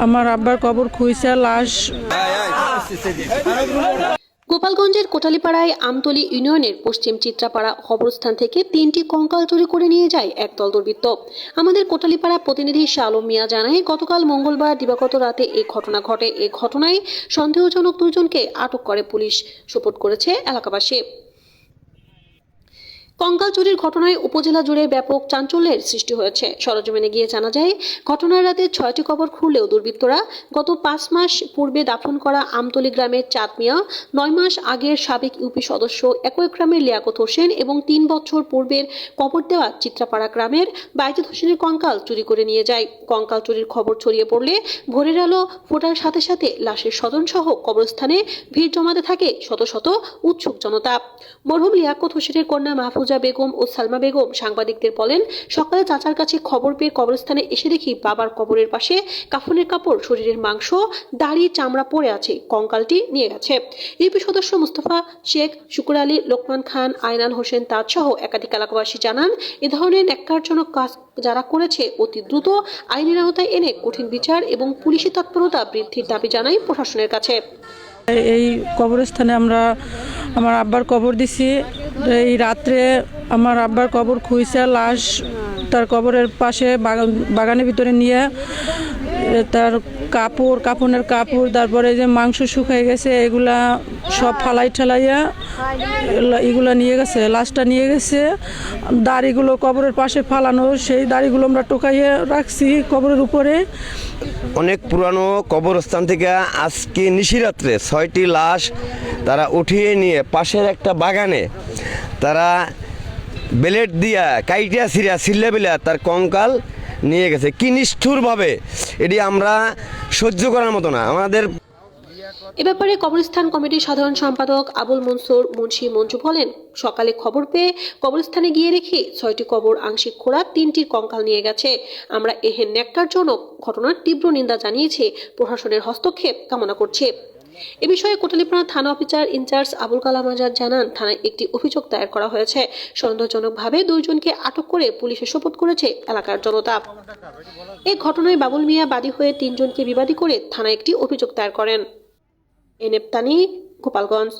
আমার আব্বার কবর খুঁজছে লাশ। গোপালগঞ্জের কোটালীপাড়ায় আমতলী ইউনিয়নের পশ্চিম চিত্রাপাড়া কবরস্থান থেকে 3টি কঙ্কাল চুরি করে নিয়ে যায় একদল দুর্বৃত্ত। আমাদের কোটালীপাড়া প্রতিনিধি শাহ আলম মিয়া জানায়, গতকাল মঙ্গলবার দিবাগত রাতে এই ঘটনা ঘটে। এই ঘটনায় সন্দেহজনক 2 জনকে আটক করে পুলিশ, সোপর্দ করেছে এলাকাবাসী। কঙ্কাল চুরির ঘটনায় উপজেলা জুড়ে ব্যাপক চাঞ্চল্যের সৃষ্টি হয়েছে। সরেজমিনে গিয়ে জানা যায়, ঘটনার রাতে 6টি কবর খুললেও দুর্বৃত্তরা গত 5 মাস পূর্বে দাফন করা আমতলী গ্রামের চাঁদ মিয়া, 9 মাস আগের সাবেক ইউপি সদস্য একই গ্রামের লিয়াকত হোসেন এবং 3 বছর পূর্বের কবর দেওয়া চিত্রাপাড়া গ্রামের বাইজিদ হোসেনের কঙ্কাল চুরি করে নিয়ে যায়। কঙ্কাল চুরির খবর ছড়িয়ে পড়লে ভোরের আলো ফোটার সাথে সাথে লাশের স্বজনসহ কবরস্থানে ভিড় জমাতে থাকে শত শত উৎসুক জনতা। মরহুম লিয়াকত হোসেনের কন্যা মাহফুজা বেগম ও সালমা বেগম সাংবাদিকদের বলেন, সকালে চাচার কাছে খবর পেয়ে কবরস্থানে এসে দেখি বাবার কবরের পাশে কাফনের কাপড়, শরীরের মাংস, দাড়ি, চামড়া পড়ে আছে। কঙ্কালটি নিয়ে গেছে। ইউপি সদস্য মুস্তফা শেখ, শুকুর আলী, লোকমান খান, আয়নাল হোসেন তাজ সহ একাধিক এলাকাবাসী জানান, এ ধরনের ন্যাক্কারজনক কাজ যারা করেছে অতি দ্রুত আইনের আওতায় এনে কঠিন বিচার এবং পুলিশি তৎপরতা বৃদ্ধির দাবি জানাই প্রশাসনের কাছে। এই কবরস্থানে আমার আব্বার কবর দিছি। এই রাত্রে আমার আব্বার কবর খুঁজছে লাশ, তার কবরের পাশে বাগানের ভিতরে নিয়ে তার কাফনের কাপড়, তারপরে যে মাংস শুকিয়ে গেছে এগুলা সব ফালাই ঠেলাইয়া এগুলা নিয়ে গেছে, লাশটা নিয়ে গেছে। দাড়িগুলো কবরের পাশে ফালানো, সেই দাড়িগুলো আমরা টোকাইয়ে রাখছি কবরের উপরে। অনেক পুরানো কবরস্থান থেকে আজকে নিশিরাত্রে 6টি লাশ তারা উঠিয়ে নিয়ে পাশের একটা বাগানে তারা বেলেট দিয়া কাইটিয়া ছিল্লা বেলা তার কঙ্কাল নিয়ে গেছে। কি নিষ্ঠুরভাবে, এটি আমরা সহ্য করার মতো না। আমাদের এ ব্যাপারে কবরস্থান কমিটির সাধারণ সম্পাদক আবুল মনসুর মুন্সি মঞ্জু বলেন, সকালে খবর পেয়ে কবরস্থানে গিয়ে দেখি 6টি কবর আংশিক খোঁড়া, 3টির কঙ্কাল নিয়ে গেছে। আমরা এহেন ন্যাক্কারজনক ঘটনার তীব্র নিন্দা জানিয়েছি, প্রশাসনের হস্তক্ষেপ কামনা করছে। এ বিষয়ে কোটালীপাড়া থানা অফিসার ইনচার্জ আবুল কালাম আজাদ জানান, থানায় একটি অভিযোগ দায়ের করা হয়েছে। সন্দেহজনকভাবে 2 জনকে আটক করে পুলিশে সোপর্দ করেছে এলাকার জনতা। এই ঘটনায় বাবুল মিয়া বাদী হয়ে 3 জনকে বিবাদী করে থানায় একটি অভিযোগ দায়ের করেন। এনএফ তানি, গোপালগঞ্জ।